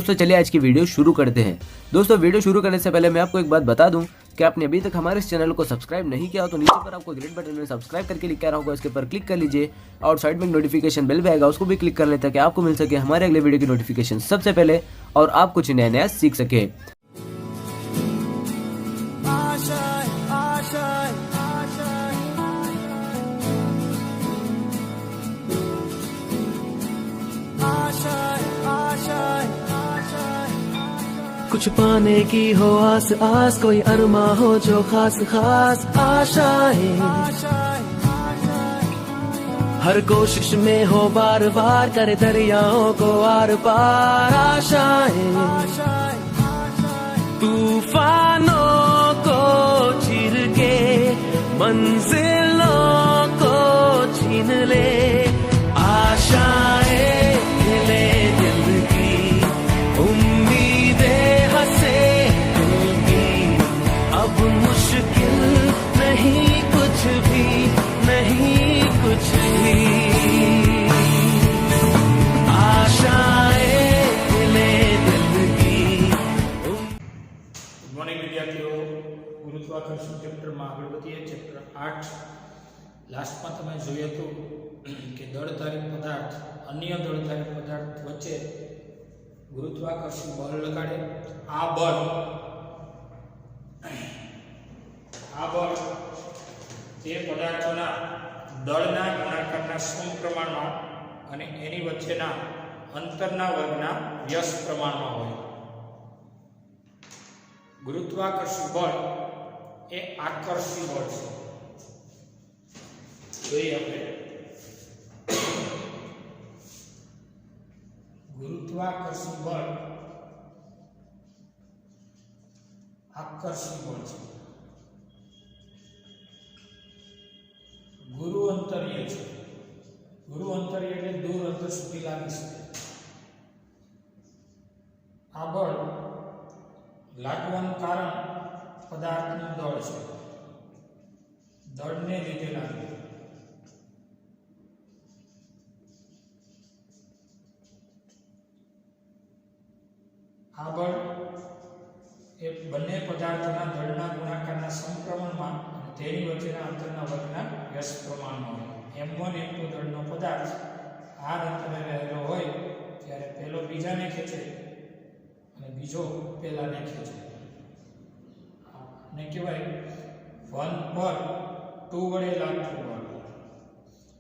दोस्तों चलिए आज की वीडियो शुरू करते हैं। दोस्तों वीडियो शुरू करने से पहले मैं आपको एक बात बता दूं कि आपने अभी तक हमारे इस चैनल को सब्सक्राइब नहीं किया हो तो नीचे पर आपको ग्रीन बटन में सब्सक्राइब करके लिखा रहा होगा, इसके ऊपर क्लिक कर लीजिए और साइड में नोटिफिकेशन बेल भी आएगा, उसको भी क्लिक कर लें ताकि आपको मिल सके हमारे अगले वीडियो की नोटिफिकेशन सबसे पहले और आप कुछ नया नया सीख सके। कुछ पाने की हो आस आस, कोई अरमा हो जो खास खास आशाएं, हर कोशिश में हो बार बार, करे दरियाओं को आर पार आशाएं, तूफानों को चीर के मंजिलों को छीन ले, आशाएं खिले दिल की, उम्मीदें हंसे दिल की, अब मुश्किल नहीं कुछ भी, नहीं कुछ भी, आशाएं खिले दिल की। गुड मॉर्निंग विद्यार्थियों, गुरुत्वाकर्षण चैप्टर में आगे बढ़ीए। चैप्टर 8 लास्ट में तमे जोयुं हतुं कि दळधारी पदार्थ अन्य दळधारी पदार्थ वच्चे गुरुत्वाकर्षण बल लगाड़े। आ बल ते पदार्थोना दळना गुणाकारना समप्रमाणमां अने एनी वच्चेना अंतरना वर्गना व्यस्त प्रमाणमां होय। गुरुत्वाकर्षण बल ए आकर्षण बल छे। જોઈએ આપણે ગુરુત્વાકર્ષણ બળ આકર્ષણ બળ છે। ગુરુ અંતરીય છે। ગુરુ અંતરીય એટલે દૂર અંતર સુધી લાગી શકે। આ બળ લાગવાનું કારણ પદાર્થનું દળ છે। દળને લીધે લાગે। આ બળ એ બંને પદાર્થોના દળના ગુણાકારના સમપ્રમાણમાં અને તેની વચ્ચેના અંતરના વર્ગના વ્યસ્ત પ્રમાણમાં હોય। m1 m2 દળનો પદાર્થ આ અંતરે રહેલો હોય ત્યારે પહેલો બીજાને ખેંચે અને બીજો પહેલાને ખેંચે અને કહેવાય 1 પર 2 વડે લાગતું બળ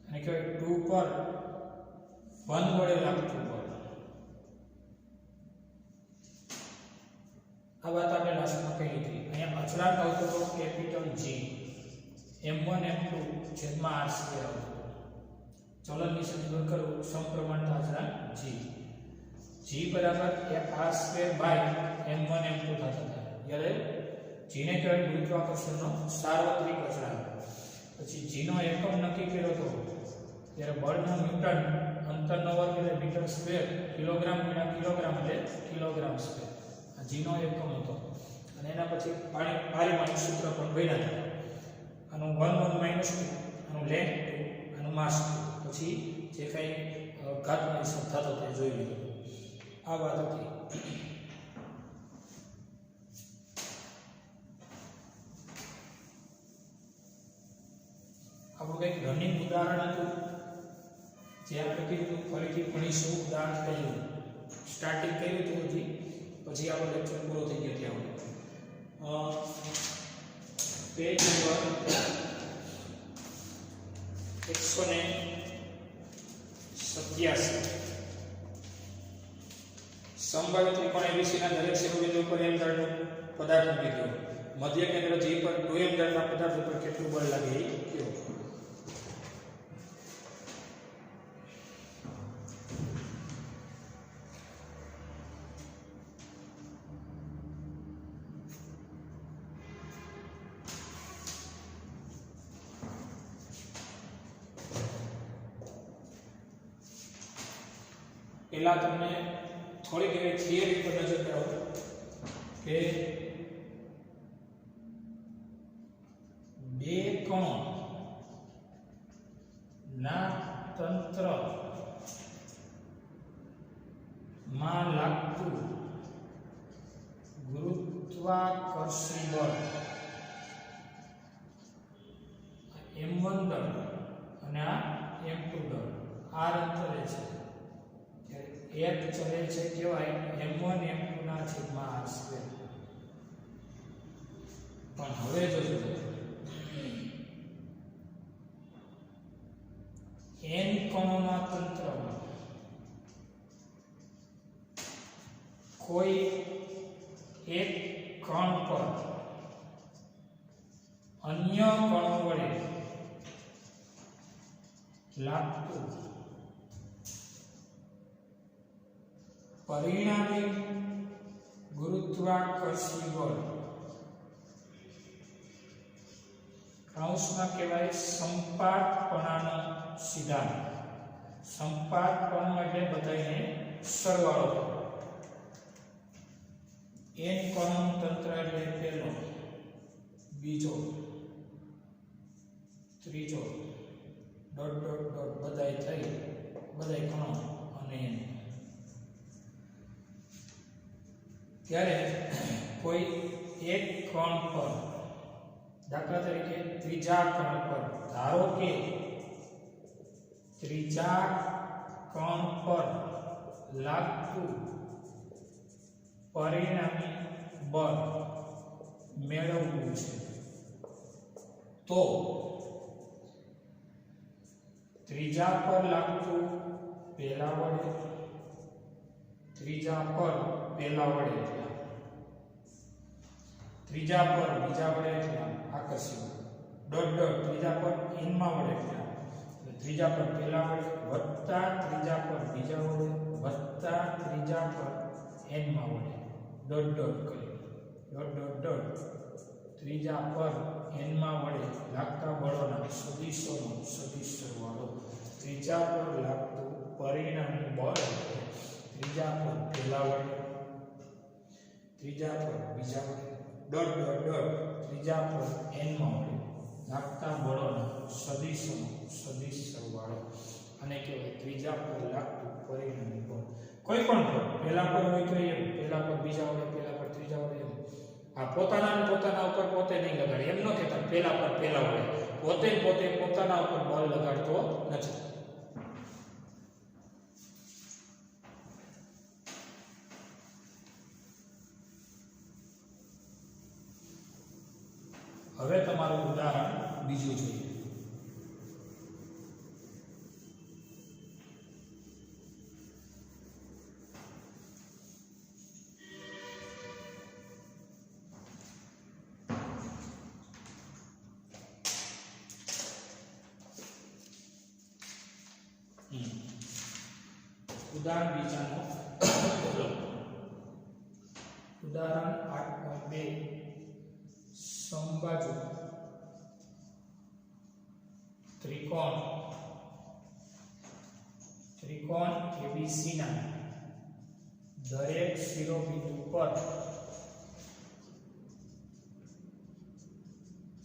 અને કહેવાય 2 પર 1 વડે લાગતું બળ। આ વાત આપણે લાસ્ટમાં કહી હતી। અહીંયા અચળાંક આવતો હતો કેપિટલ G, m1 m2 છેદમાં r સ્ક્વેર આવતો। ચલનની સંજોગ કરું સમપ્રમાણતા અચળાંક G, G બરાબર એ r square by m1 m2 થતા હતા। જ્યારે G ને કહેવાય ગુરુત્વાકર્ષણનો સાર્વત્રિક અચળાંક। પછી G નો એકમ નક્કી કર્યો હતો ત્યારે બળનો ન્યૂટન, અંતરનો વર્ગ એટલે મીટર સ્ક્વેર, કિલોગ્રામ ગુણ્યા કિલોગ્રામ એટલે કિલોગ્રામ સ્ક્વેર G નો એકમ હતો। અને એના પછી પારિમાણિક સૂત્ર પણ બન્યા હતા। આનું 1 1 - 2, આનું લેન્થ 2, આનું માસ 2, પછી જે કંઈ ઘાતનો હિસાબ થતો તે જોઈ લીધો। આ વાત હતી। આપણું કંઈક રનિંગ ઉદાહરણ હતું જે આપણે કીધું ફરીથી ભણીશું। ઉદાહરણ પહેલું સ્ટાર્ટિંગ કર્યું હતું હજી, પછી આપણો લેક્ચર પૂરો થઈ ગયો ત્યાં પેજ નંબર 187। સમબાહુ ત્રિકોણ ABC ના દરેક શિરોબિંદુ પર m દળનો પદાર્થ મૂકી દો। મધ્ય કેન્દ્ર G પર 2m દળના પદાર્થ ઉપર કેટલું બળ લાગે એ કહો। પહેલા તમને થોડીક એવી થિયરી પર નજર કરાવો કે બે કણો ના તંત્ર માં લાગતું ગુરુત્વાકર્ષી બળ m1 દળ અને આ m2 દળ r અંતરે છે એક ચલે છે કેવાય m1 m2 ના છેદમાં r સ્ક્વેર. પણ હવે જોજો n કણોના તંત્રમાં કોઈ એક કણ પર અન્ય કણો વડે લાગતું પરિણામી ગુરુત્વાકર્ષી બળ કૌંસમાં કહેવાય સંપાતપણાનો સિદ્ધાંત. સંપાતપણું એટલે બધાને સરવાળો. n કણોનું તંત્ર એટલે પહેલો, બીજો, ત્રીજો, ડોટ ડોટ ડોટ બધાય થઈ બધાય કણો અને n. ત્યારે કોઈ એક કણ પર દાખલા તરીકે ત્રીજા કણ પર ધારો કે ત્રીજા કણ પર લાગતું પરિણામી બળ મેળવવું છે તો ત્રીજા પર લાગતું પહેલા વડે, ત્રીજા પર પહેલા વડે ત્રીજા પર બીજા વડે આકર્ષી ડોટ ડોટ ત્રીજા પર n માં વડે ત્રીજા પર પહેલા વડે વત્તા ત્રીજા પર બીજા વડે વત્તા ત્રીજા પર n માં વડે ડોટ ડોટ કરી ડોટ ડોટ ડોટ ત્રીજા પર n માં વડે લાગતા બળોના સદિશોનો સદિશ સરવાળો. ત્રીજા પર લાગતું પરિણામી બળ ત્રીજા પર પહેલા વડે, ત્રીજા પર બીજા વડે ડોટ ડોટ ડોટ ત્રીજા પર n માં વડે લાગતા બળોના સદિશોનો સદિશ સરવાળો. અને કહેવાય ત્રીજા પર લાગતું પરિણામી બળ. કોઈ પણ પર પહેલા પર હોય તો એમ, પહેલા પર બીજા વડે, પહેલા પર ત્રીજા વડે એમ. આ પોતાના ઉપર પોતે નહીં લગાડે એમ ન કહેતા પહેલા પર પહેલા વડે. પોતે પોતાના ઉપર બળ લગાડતો નથી. હવે તમારું ઉદાહરણ બીજું જોઈએ. ઉદાહરણ બીજાનો ઉદાહરણ 8.2 સમબાજુ ત્રિકોણ ABC ના દરેક શિરોબિંદુ પર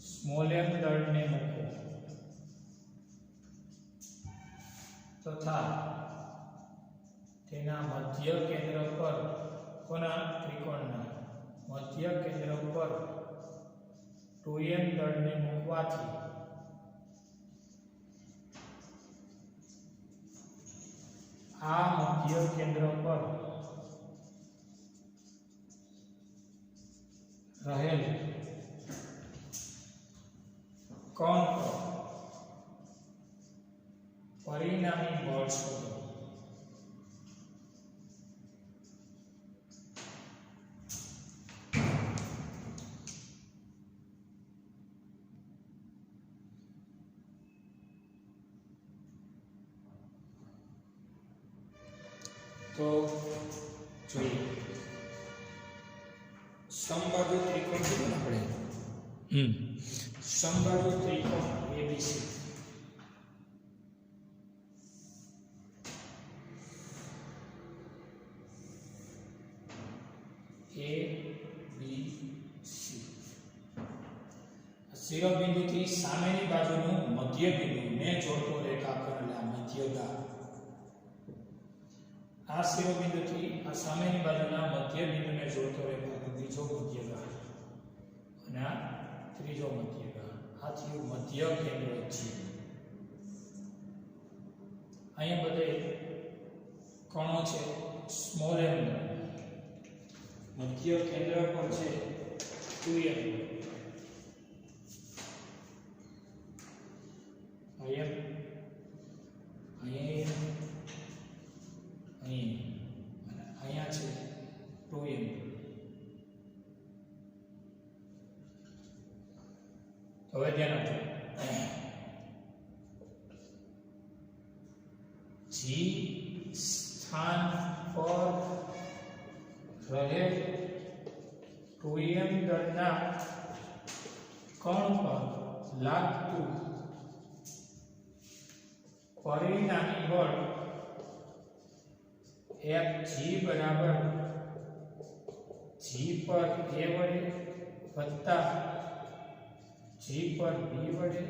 સ્મોલ m દળને મૂકો તથા તેના મધ્ય કેન્દ્ર પર કોના ત્રિકોણના મધ્ય કેન્દ્ર પર 2m દળને મૂકવાથી આ મધ્ય કેન્દ્ર પર રહેલ કોણ પર પરિણામી બળ શોધો. તો જોઈએ સમબાજુ ત્રિકોણ કીધું આપણે સમબાજુ ત્રિકોણ ABC શિરોબિંદુથી સામેની બાજુનું મધ્ય બિંદુને જોડતો રેખાખંડ એટલે મધ્યગા આ શિરોબિંદુથી આ સામેની બાજુના મધ્ય બિંદુને જોડતો રેખાખંડ બીજો મધ્યગાળ અને આ ત્રીજો મધ્યગાળ. આ થયું મધ્ય કેન્દ્ર G. અહીંયા બધે કોણો છે સ્મોલ m. મધ્ય કેન્દ્ર પર છે 2m. અહીંયા છે 2m. હવે ધ્યાન આપજો. G સ્થાન પર રહેલ 2m દળના કણ પર લાગતું પરિણામી બળ Fg બરાબર G પર A વડે વત્તા G પર B વડે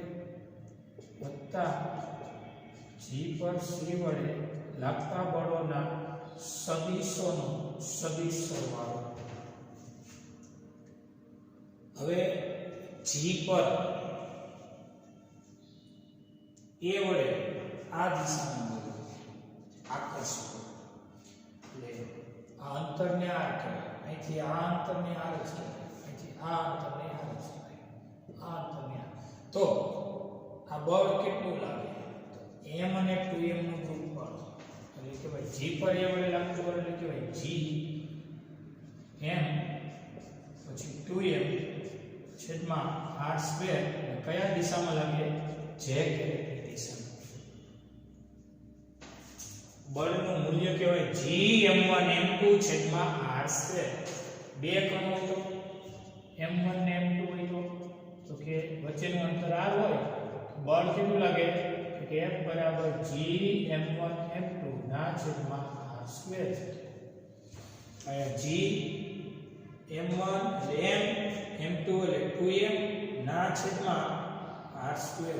વત્તા G પર C વડે લાગતા બળોના સદિશોનો સદિશ સરવાળો. હવે G પર A વડે આ દિશામાં આકર્ષો એટલે આ અંતરને r કહેવાય. અહીંથી આ અંતરને r જ કહેવાય. અહીંથી આ અંતરને r જ કહેવાય. આ અંતરને r. તો આ બળ કેટલું લાગે? m અને 2m નું ગ્રુપ બળ એટલે કે ભાઈ G પર A વડે લાગતું બળ એટલે કે ભાઈ G m પછી 2m છેદમાં r સ્ક્વેર. કયા દિશામાં લાગે? z કેરેક્ટરની દિશામાં. બળનું મૂલ્ય કહેવાય Gm1 m2 છેદમાં r સ્ક્વેર. બે કણો હોય તો m1 ને m2 હોય તો કે વચ્ચેનું અંતર r હોય બળ કેટલું લાગે? કે F બરાબર Gm1 m2 ના છેદમાં r સ્ક્વેર. અહીંયા Gm1 એટલે m, m2 એટલે 2m ના છેદમાં r સ્ક્વેર.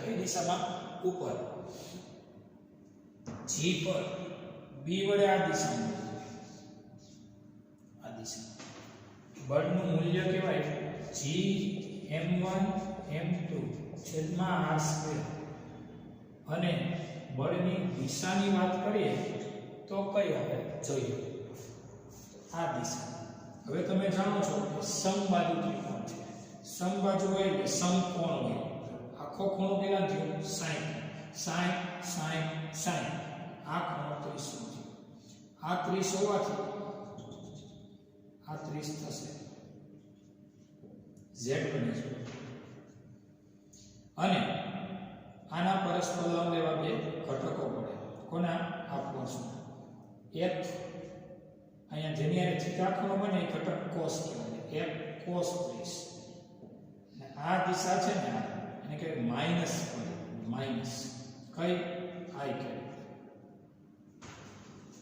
કઈ દિશામાં? ઉપર. G પર B વડે આ દિશામાં બળનું મૂલ્ય કહેવાય Gm1 m2 છેદમાં r સ્ક્વેર. અને બળની દિશાની વાત કરીએ તો કઈ આવે જોઈએ? આ દિશા. હવે તમે જાણો છો કે સમબાજુ ત્રિકોણ છે. સમબાજુ હોય એટલે સમકોણ હોય. આખો ખૂણો કેટલા થયો? 60 આ ખૂણો 30 થયો. આ 30 હોવાથી આ 30 થશે. z બને છે. અને આના પરસ્પર લંબ એવા બે ઘટકો પડે. કોના? આ કોષના. એક અહીંયા જેની હારે થીટા ખૂણો બને એ ઘટક કોસ કહેવાય. એક કોસ 30. અને આ દિશા છે ને એને કહેવાય માઈનસ પડે. માઈનસ કઈ? આઈ કહેવાય.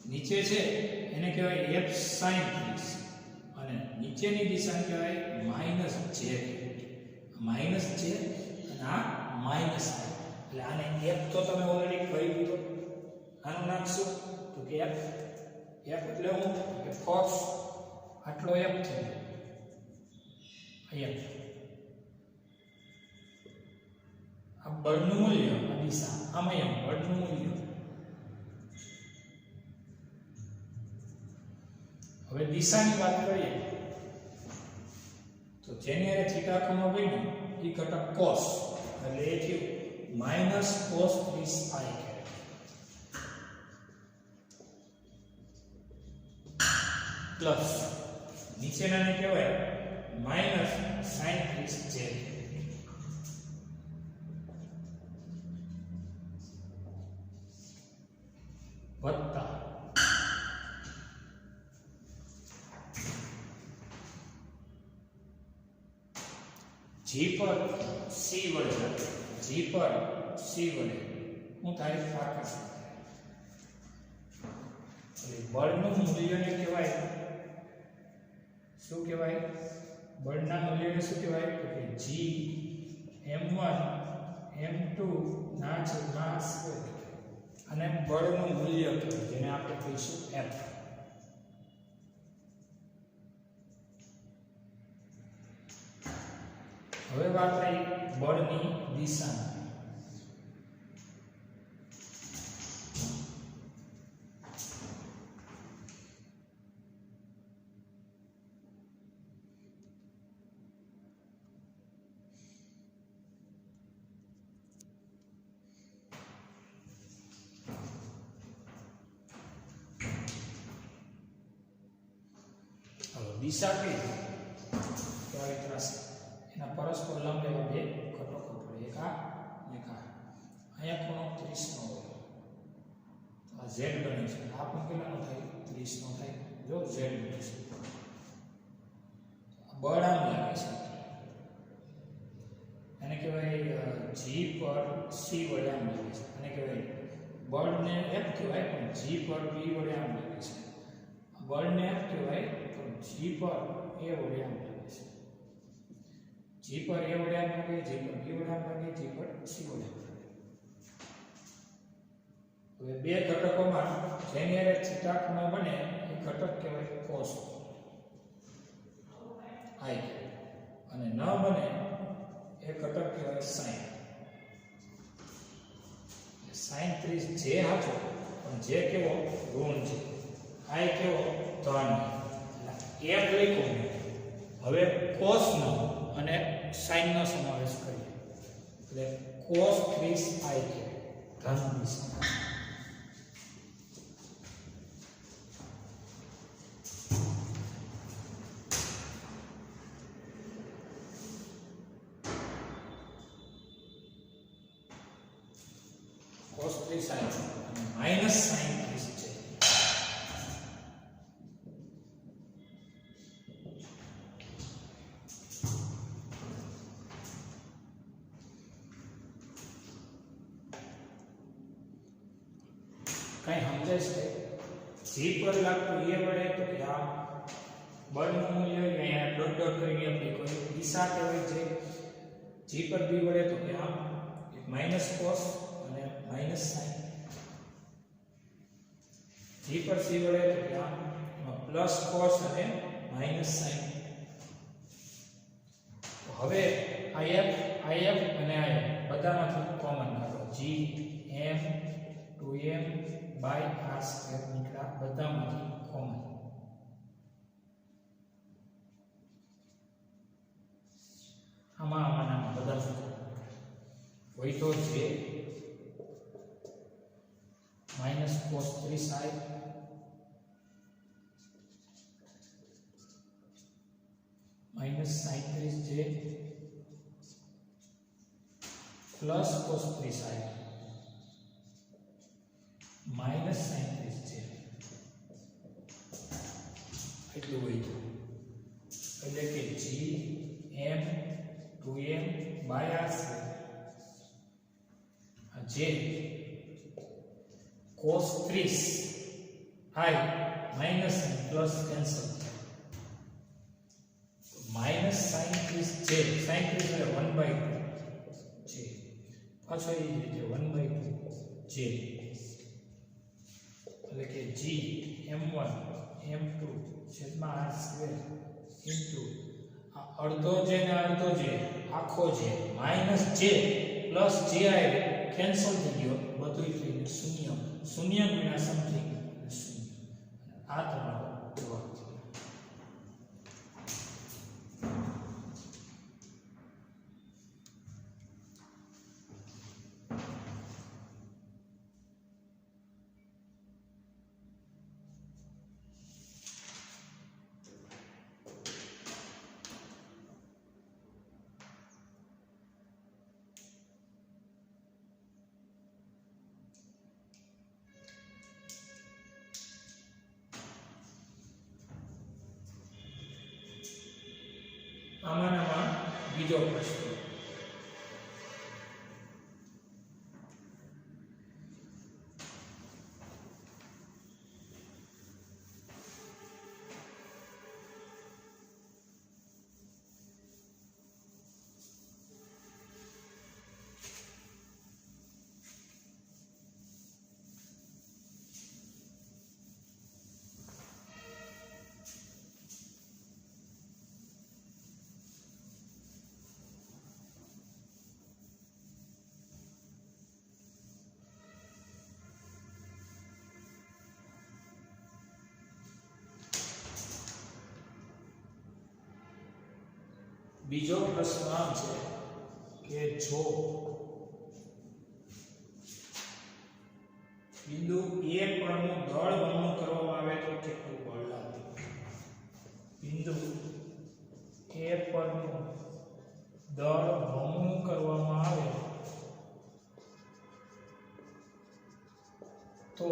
નીચે છે એને કહેવાય f sin 30 અને નીચેની દિશાને કહેવાય માઈનસ j. માઈનસ j અને આ માઈનસ i. એટલે આને f તો તમે ઓલરેડી કહી દીધો. આનું નામ શું? તો કે f એટલે હું કે cos આટલો f છે. f આ બળનું મૂલ્ય, આ દિશા, આમાં બળનું મૂલ્ય. હવે દિશાની વાત કરીએ તો જેની હારે થીટા ખૂણો બન્યો એ ઘટક cos એટલે એ થયું માઈનસ cos 30i પ્લસ નીચેનાને કહેવાય માઈનસ sin 30j. વત્તા G પર C વડે હું થાય આકર્ષણ. એટલે બળનું મૂલ્યને કહેવાય શું કહેવાય? બળના મૂલ્યને શું કહેવાય? તો કે Gm1 m2 ના છેદમાં r સ્ક્વેર. અને બળનું મૂલ્ય કહેવાય, જેને આપણે કહીશું F. હવે વાત આવી બળની દિશાની. દિશા કઈ કહેવાય ત્રાસી. એના પરસ્પર લંબ એવા બે ઘટકો પડે, એક આ એક આ. અહીંયા ખૂણો 30 નો હોય તો આ z બને છે. આ પણ કેટલાનો થાય? 30 નો થાય. જો z બને છે. બળ આમ લાગે છે, એને કહેવાય g પર c વડે આમ લાગે છે. અને કહેવાય બળને F કહેવાય, પણ g પર b વડે આમ લાગે છે. બળને F કહેવાય, પણ g પર a વડે આમ લાગે છે. g પર a વડે આમ લાગે, g પર b વડે આમ લાગે, g પર c વડે આમ લાગે. હવે બે ઘટકોમાં જેની હારે થીટા ખૂણા બને એ ઘટક કહેવાય cos i, અને ન બને એ ઘટક કહેવાય sin. sin 30 જે હાચો, પણ જે કેવો ઋણ છે, i કેવો ધન. એક લખ્યું, હવે cos નો અને sin નો સમાવેશ કરીએ એટલે cos 30i ધન દિશા. cos 30i અને માઈનસ sin 30 છે. કઈ સમજાય છે? g પર લાગતું એ વડે તો કે આ બળનું મૂલ્ય અહીંયા ડોટ ડોટ કરીને આપણે કોઈ દિશા કહેવાય છે. g પર b વડે તો કે આ એક માઈનસ cos અને માઈનસ sin. g પર c વડે તો કે આ પ્લસ cos અને માઈનસ sin. હવે if અને I બધામાંથી કોમન કાઢો. g m 2m by r square નીકળ્યા, બધામાંથી કોમન. આમાં બધા શું હોય તો જે minus cos 30i minus sin 30j plus cos 30i minus sin 30j એટલું હોય તો એટલે કે g m 2m by r square જે cos 30i minus plus cancel minus sin 30j sin 30 એટલે 1/2 j પાછો એ રીતે 1/2 j એટલે કે g m1 m2 છેદમાં r સ્ક્વેર ઇન્ટુ આ અડધો j ને અડધો j આખો j minus j plus ji cancel થઈ ગયો, બધું થઈને શૂન્ય. શૂન્ય ગુણ્યા સમથિંગ શૂન્ય. આ તમારો જવાબ છે. આમાંનામાં બીજો પ્રશ્ન. બીજો પ્રશ્ન આમ છે કે જો બિંદુ A પરનું દળ બમણું કરવામાં આવે તો કેટલું બળ લાગે? બિંદુ A પરનું દળ બમણું કરવામાં આવે તો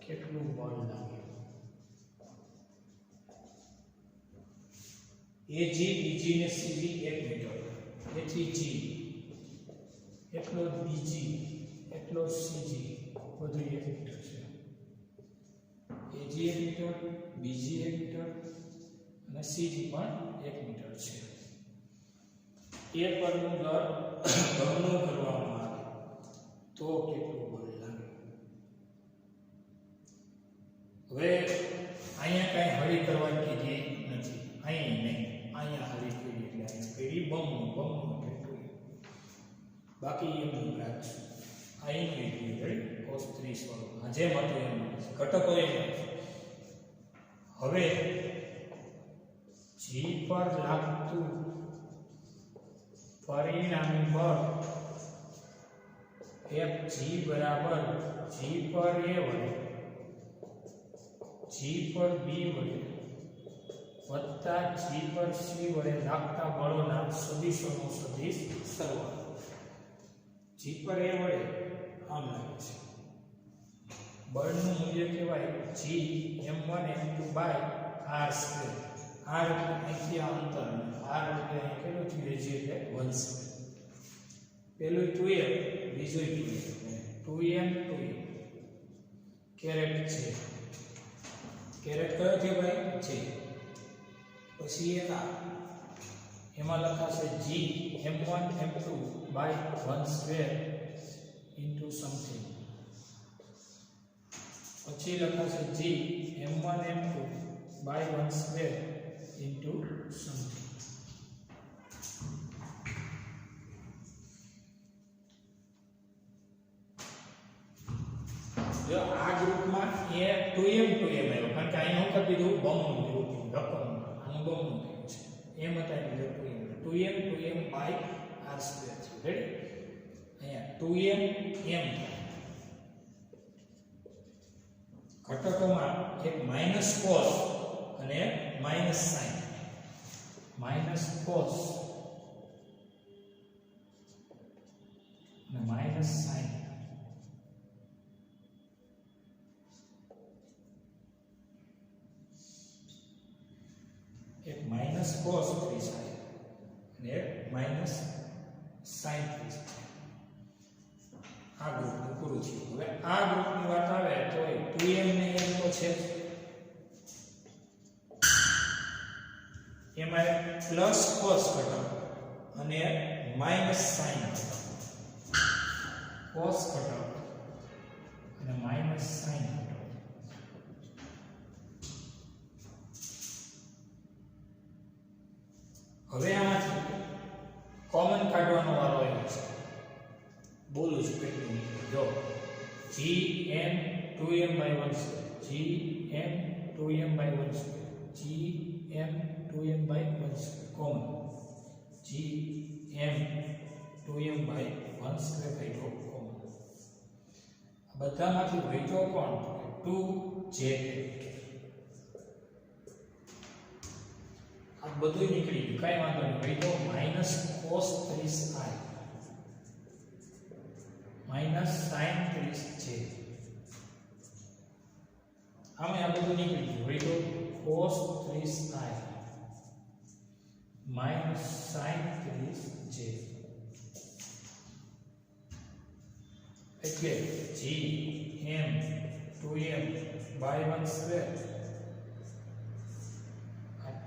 કેટલું બળ લાગે? AG BG ને CG 1 મીટર, A થી G એટલો BG એટલો CG બધું 1 મીટર છે. AG 1 મીટર, BG 1 મીટર અને CG પણ 1 મીટર છે. A પરનું દળ બમણું કરવામાં આવે તો કેટલું બળ લાગે? હવે અહીંયા કઈ હળી કરવાની કીધી નથી, અહીંયા નહીં, અહીંયા હળી કરી એટલે અહીંયા કરી બમણું કેટલું, બાકી એમ રાખશું. અહીંનું ઇક્વેશન cos 30 વાળું જેમ હતું એમ ઘટકો એમ. હવે G પર લાગતું પરિણામી બળ FG બરાબર G પર A વડે G પર B વડે વત્તા G પર C વડે લાગતા બળોના સદિશોનો સદિશ સરવાળો. G પર A વડે આમ લાગે છે. બળનું મૂલ્ય કહેવાય G m1 m2 by r square. r એટલે અહીંથી આ અંતર, r એટલે અહીં કેટલું થયું? G એટલે 1 સ્ક્વેર. પહેલું 2m, બીજું 2m, 2m કેરેટ છે. કેરેટ કયો છે ભાઈ? છે. પછી એમાં લખાશે G m1 m2 by 1 square into something. પછી લખાશે G m1 m2 by 1 square into something. જો આ ગ્રુપમાં એ 2m 2m આવ્યો, કારણ કે અહીં હું કરી દીધું બમણું લીધું રકમ, આનું બમણું થયું છે. એમ હતા એટલે 2m 2m by r square છે. રેડી? અહીંયા 2m m ઘટકોમાં એક માઈનસ cos અને માઈનસ sin. માઈનસ cos અને માઈનસ sin. એક માઈનસ cos 3 sin અને એક માઈનસ sin 3 sin. આ ગ્રુપ પૂરું થયું. હવે આ ગ્રુપની વાત આવે તો 2m ને m તો છે, એમાં પ્લસ cos ઘટક અને માઈનસ sin ઘટક. cos ઘટક અને માઈનસ sin ઘટક. હવે આમાંથી કોમન કાઢવાનો વારો આવ્યો છે. બોલું છું કેટલું નીકળે. જો gm 2m by 1 square, gm 2m by 1 square, gm 2m by 1 square common, gm 2m by 1 square કાઢ્યો કોમન. આ બધામાંથી વધ્યો કોણ? 2j. આ બધું નીકળી ગયું, કઈ વાંધો નહીં. વધ્યો minus cos 30i minus sin 30j. આમે આ બધું નીકળી ગયું. વધ્યો cos 30i minus sin 30j. એટલે gm 2m by 1 square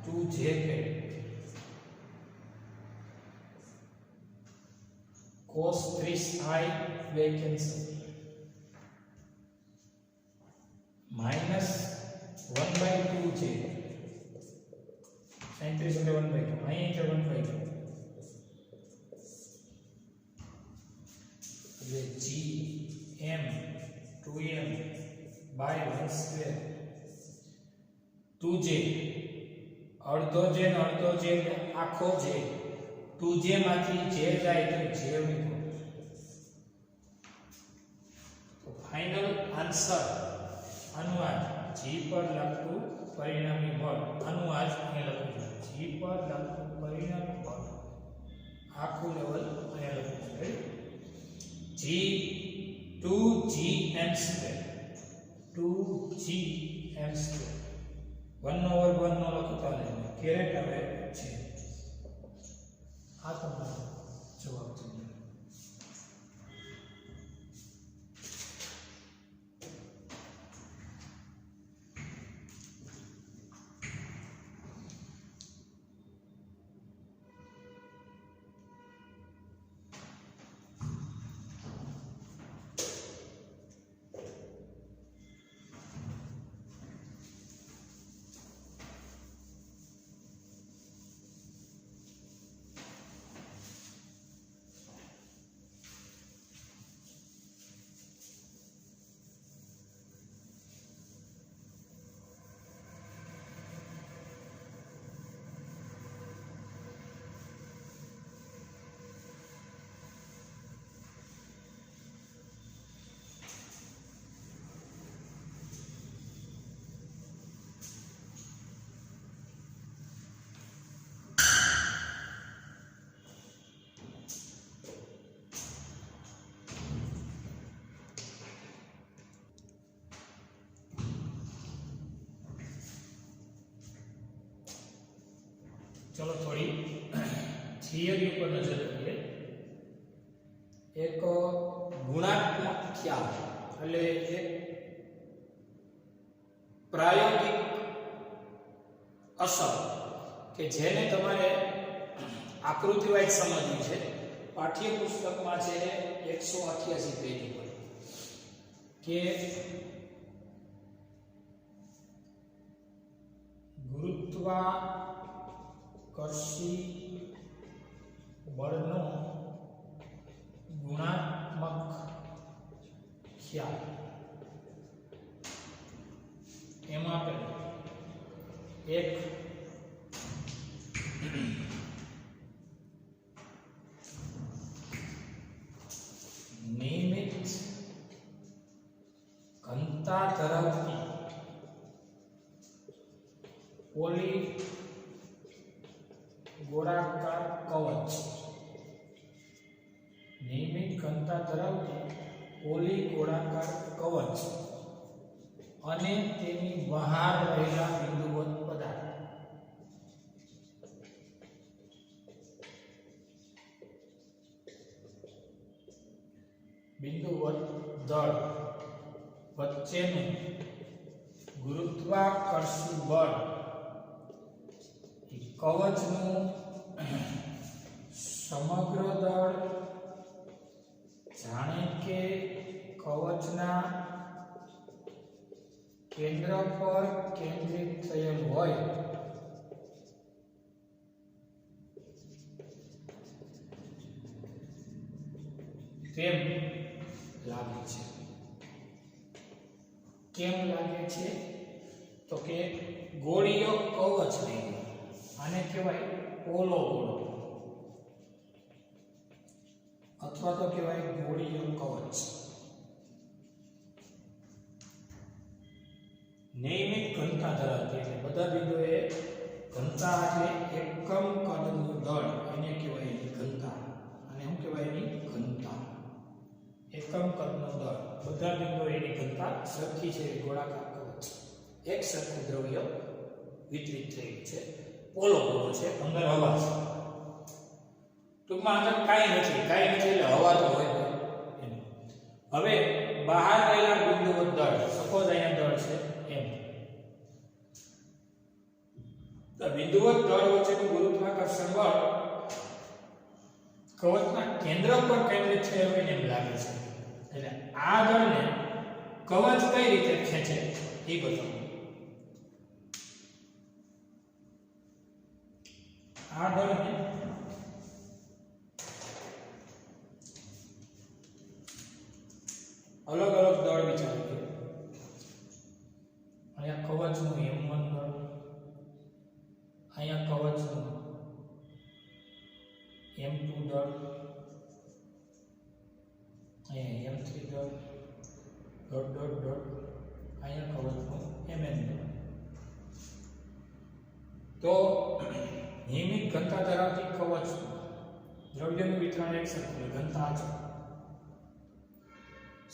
2j cos 30i બે કેન્સલ, માઈનસ 1/2j sin 30 એટલે 1/2, અહીં છે 1/2 એટલે gm 2m by 1 square 2j અડધો જે ને અડધો જે ને આખો જે 2j માંથી જે જાય તો જે મીઠો તો ફાઇનલ આન્સર અનુવાદ g પર લાગતું પરિણામી બળ અનુવાદ અહીં લખું છું g પર લાગતું પરિણામી બળ આખું લેવલ અહીં લખું છું g 2gm², 1/1 નો લખતા નહીં કેરેટ આવે છે આ તમારો જવાબ છે चलो थोड़ी थियरी पर नजर કરીએ એક ગુણાત્મક ખ્યાલ એટલે એક પ્રાયોગિક અસર કે જેને તમારે આકૃતિવાઇઝ સમજવી છે પાઠ્યપુસ્તકમાં છે 188 પેજ પર કે ગુરુત્વાકર્ષી બળનો ગુણાત્મક ખ્યાલ એમાં પહેલું એક નિયમિત ઘનતા ધરાવતી પોલી ગોળાકાર કવચ નિયમિત ઘનતા ધરાવતી પોલી ગોળાકાર કવચ અને તેની બહાર રહેલા બિંદુવત પદાર્થ બિંદુવત દળ વચ્ચેનું ગુરુત્વાકર્ષી બળ કવચનું સમગ્ર દળ જાણે કે કવચના કેન્દ્ર પર કેન્દ્રિત થયેલ હોય તેમ લાગે છે. કેમ લાગે છે તો કે ગોળીય કવચ નહીં, આને કહેવાય પોલો ગોળો અથવા તો કહેવાય ગોળીય કવચ. નિયમિત ઘનતા ધરાવતી એટલે બધા બિંદુએ ઘનતા એટલે એકમ કદનું દળ એને કહેવાય એની ઘનતા. અને શું કહેવાય એની ઘનતા? એકમ કદનું દળ. બધા બિંદુએ એની ઘનતા સરખી છે. ગોળાકાર કવચ એક સરખું દ્રવ્ય વિતરિત થયેલું છે. પોલો ગોળો છે, અંદર હવા છે. ટૂંકમાં અંદર કાંઈ નથી એટલે હવા તો હોય એમ. હવે બહાર રહેલા બિંદુઓ દળ, સપોઝ અહીંયા દળ છે એમ, તો બિંદુવત દળ વચ્ચેનું ગુરુત્વાકર્ષણ બળ કવચના કેન્દ્ર પર કેન્દ્રિત થયેલું હોય એમ લાગે છે. એટલે આ દળને કવચ કઈ રીતે ખેંચે એ બતાવો. આ દળને અલગ અલગ દળ વિચારીએ. અહીંયા કવચનું M1 દળ, અહીંયા M2 દળ, અહીંયા M3 દળ, ડોટ ડોટ ડોટ, અહીંયા કવચનું Mn દળ. તો નિયમિત ઘનતા ધરાવતી કવચ દ્રવ્યનું વિતરણ એક સરખું ઘનતા છે.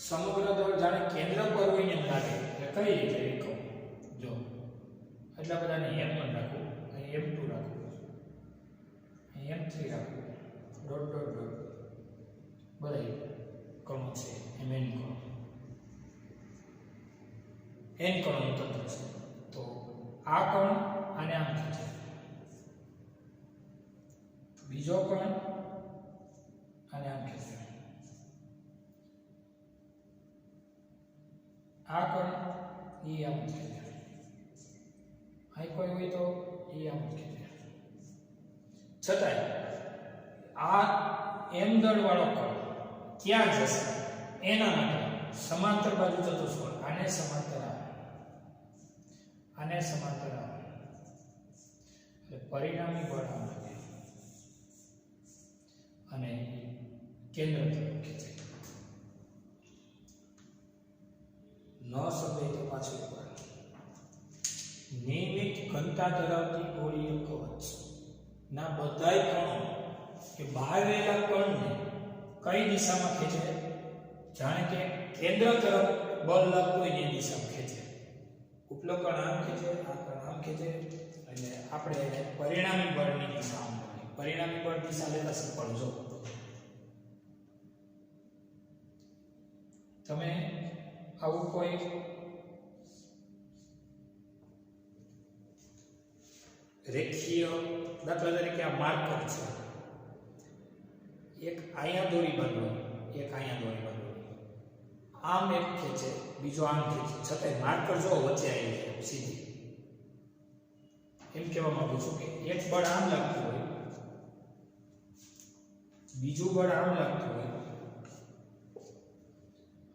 સમગ્ર દળ જાણે કેન્દ્ર પર હોય એમ લાગે. એટલે કઈ રીતે કહું, જો એટલા બધાને M1 રાખું, અહીં M2 રાખું, અહીં M3 રાખું, ડોટ ડોટ ડોટ બધા કણો છે, Mn કણો, n કણોનું તંત્ર છે. તો આ કણ આને આમ ખેંચે, બીજો કણ આને આમ ખેંચે, આ કણ એ આમ ખેંચે, આ કોઈ હોય તો એ આમ ખેંચે. છતાંય આ m દળ વાળો કણ ક્યાં જશે એના માટે સમાંતર બાજુ ચતુષ્કોણ, આને સમાંતર આવે, આને સમાંતર આવે, એટલે પરિણામી બળ આવે અને કેન્દ્ર તરફ ખેંચે. ન સમજે તો પાછું ઉપર. નિયમિત ઘનતા ધરાવતી ગોળીય કવચ ના બધાય કણો કે બહાર રહેલા કણને કઈ દિશામાં ખેંચે? જાણે કે કેન્દ્ર તરફ બળ લાગતું હોય એ દિશામાં ખેંચે. ઉપલો કણ આમ ખેંચે, આ કણ આમ ખેંચે, એટલે આપણે પરિણામી બળની દિશા આમ ગણીએ. પરિણામી બળ દિશા લેતા સફળ જો તમે આવું કોઈ રેખીય દાખલા તરીકે આ માર્કર છે, એક અહીંયા દોરી બાંધવાની, એક અહીંયા દોરી બાંધવાની, આમ એક ખેંચે, બીજો આમ ખેંચે, છતાંય માર્કર જો વચ્ચે આવી જાય સીધી. એમ કહેવા માંગુ છું કે એક બળ આમ લાગતું હોય, બીજું બળ આમ લાગતું હોય,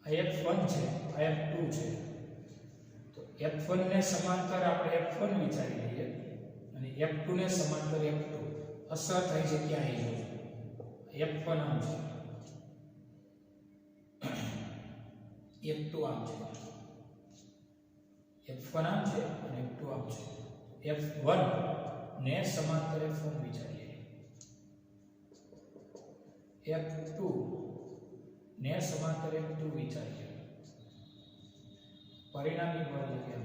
આ F1 છે, આ F2 છે, તો F1 ને સમાંતર આપણે F1 વિચારી લઈએ અને F2 ને સમાંતર F2. અસર થાય છે ક્યાં આવી F1 આમ છે, F2 આમ છે, F1 આમ છે અને F2 આમ છે. F1 ને સમાંતર F1 વિચારીએ, F2 ને સમાંતર F2 વિચારીએ, પરિણામી બળ લખીએ.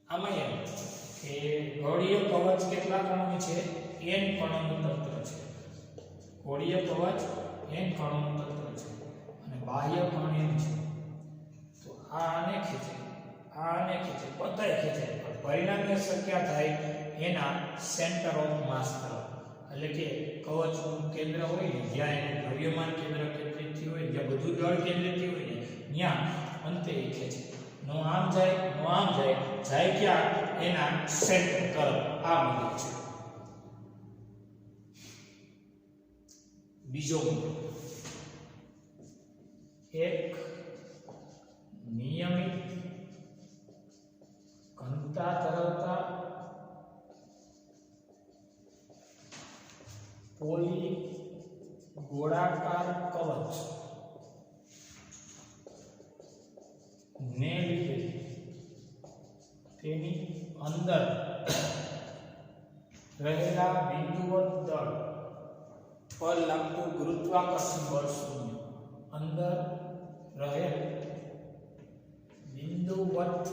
આમાં એમ કે ગોળીય કવચ કેટલા કણોનું છે? n કણોનું તંત્ર છે. ગોળીય કવચ n કણોનું તંત્ર છે અને બાહ્ય કણ m છે. તો આ આને ખેંચે, આ આને ખેંચે, બધાય ખેંચે, પણ પરિણામી અસર ક્યાં થાય? એના સેન્ટર ઓફ માસ તરફ. એટલે કે કવચનું કેન્દ્ર હોય ને, જ્યાં એનું દ્રવ્યમાન કેન્દ્ર કેન્દ્રિત થયું હોય, જ્યાં બધું દળ કેન્દ્રિત થયું હોય ને, ત્યાં અંતે એ ખેંચે. નો આમ જાય, નો આમ જાય, જાય ક્યાં? એના સેન્ટર તરફ. આ મુદ્દો છે. બીજો મુદ્દો, એક નિયમિત ઘનતા ધરાવતા પોલી ગોળાકાર કવચ ને લીધે તેની અંદર રહેલા બિંદુવત દળ પર લાગતું ગુરુત્વાકર્ષણ બળ શૂન્ય. અંદર રહેલ બિંદુવત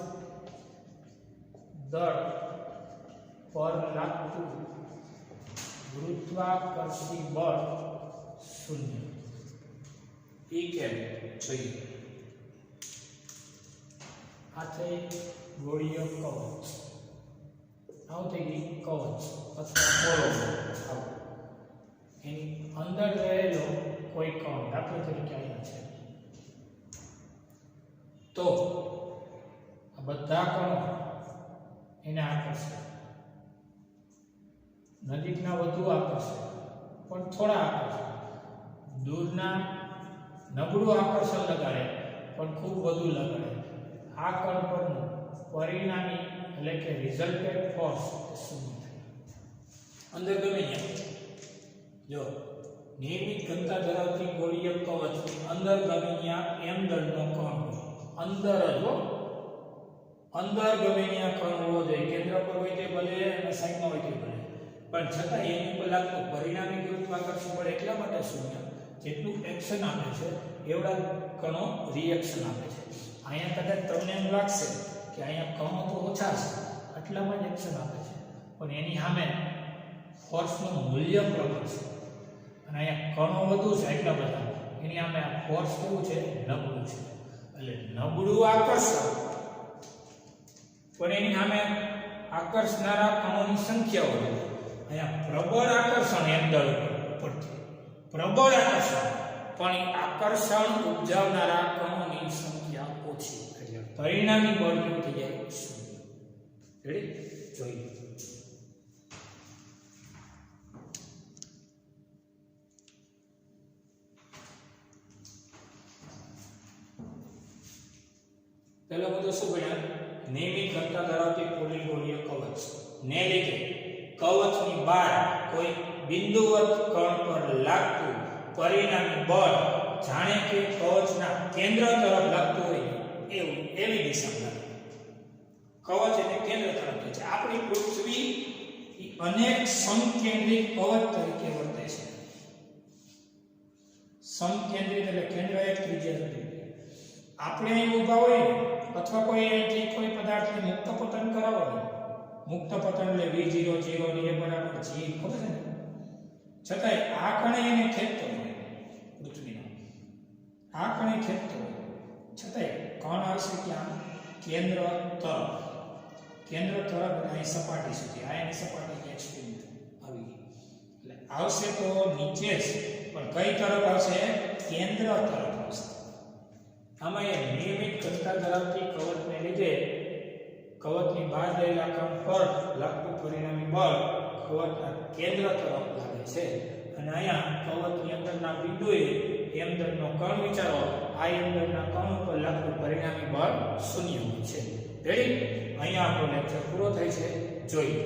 દળ પર લાગતું ગુરુત્વાકર્ષી બળ શૂન્ય. એ કેમ જોઈએ? આ થઈ ગોળીય કવચ, આવું થઈ ગઈ કવચ અથવા પોલો. એની અંદર રહેલો કોઈ કણ, દાખલા તરીકે અહીંયા છે, તો આ બધા કણો એને આકર્ષે. નજીકના વધુ આકર્ષે, પણ થોડા આકર્ષે. દૂરના નબળું આકર્ષણ લગાડે, પણ ખૂબ વધુ લગાડે. આ કણ પરનું પરિણામી એટલે કે રિઝલ્ટેડ ફોર્સ શૂન્ય થાય. અંદર ગમે ત્યાં જો નિયમિત ઘનતા ધરાવતી ગોળીય કવચની અંદર ગમે ત્યાં m દળનો કણ હોય અંદર જ હો અંદર ગમે ત્યાં કણ હોવો જોઈએ કેન્દ્ર પર હોય તે ભલે અને સાઈડમાં હોય તે ભલે પણ છતાં એની ઉપર લાગતું પરિણામી ગુરુત્વાકર્ષણ બળ એટલા માટે શૂન્ય જેટલું એક્શન આપે છે એવડા કણો રિએક્શન આપે છે અહીંયા કદાચ તમને એમ લાગશે કે અહીંયા કણો તો ઓછા છે આટલામાં જ એક્શન આપે છે પણ એની સામે ફોર્સનું મૂલ્ય પ્રબળ છે અને અહીંયા કણો વધુ છે એટલા બધા એની સામે આ ફોર્સ કેવું છે નબળું છે એટલે નબળું આકર્ષણ પણ એની સામે આકર્ષનારા કણોની સંખ્યા વધુ અહીંયા પ્રબળ આકર્ષણ એમ દળ ઉપરથી પ્રબળ આકર્ષણ પણ આકર્ષણ ઉપજાવનારા કણોની સંખ્યા ઓછી એટલે પરિણામી બળ કેવું થઈ જાય શૂન્ય રેડી જોઈએ પહેલો મુદ્દો શું ભણ્યા નિયમિત ઘનતા ધરાવતી પોલીગોળીય કવચ ને લીધે કવચની બહાર કોઈ બિંદુવત કણ પર લાગતું પરિણામી બળ જાણે કે કવચના કેન્દ્ર તરફ લાગતું હોય એવું એવી દિશામાં કવચ એટલે કેન્દ્ર તરફ છે આપણી પૃથ્વી અનેક સમકેન્દ્રિત કવચ તરીકે વર્તે છે સમકેન્દ્રિત એટલે કેન્દ્ર એક ત્રિજ્યા તરીકે આપણે અહીં ઊભા હોય અથવા કોઈ અહીંથી કોઈ પદાર્થને મુક્ત પતન કરાવો ને મુક્ત પતન એટલે v0 0 ને એ બરાબર g ખબર છે ને છતાંય આ કણે એને ખેંચતો હોય પૃથ્વીનો આ કણે ખેંચતો હોય છતાંય કણ આવશે ક્યાં કેન્દ્ર તરફ અને અહીં સપાટી સુધી આ એની સપાટી એક્સટ્રીમ આવી એટલે આવશે તો નીચે જ પણ કઈ તરફ આવશે કેન્દ્ર તરફ આવશે આમાં એ નિયમિત ઘનતા ધરાવતી કવચને લીધે કવચની બહાર રહેલા કણ પર લાગતું પરિણામી બળ કવચના કેન્દ્ર તરફ લાગે છે અને અહીંયા કવચની અંદરના બિંદુએ m દળનો કણ વિચારો આ m દળના કણ ઉપર લાગતું પરિણામી બળ શૂન્ય હોય છે રેડી અહીંયા આપણો લેક્ચર પૂરો થાય છે જોઈએ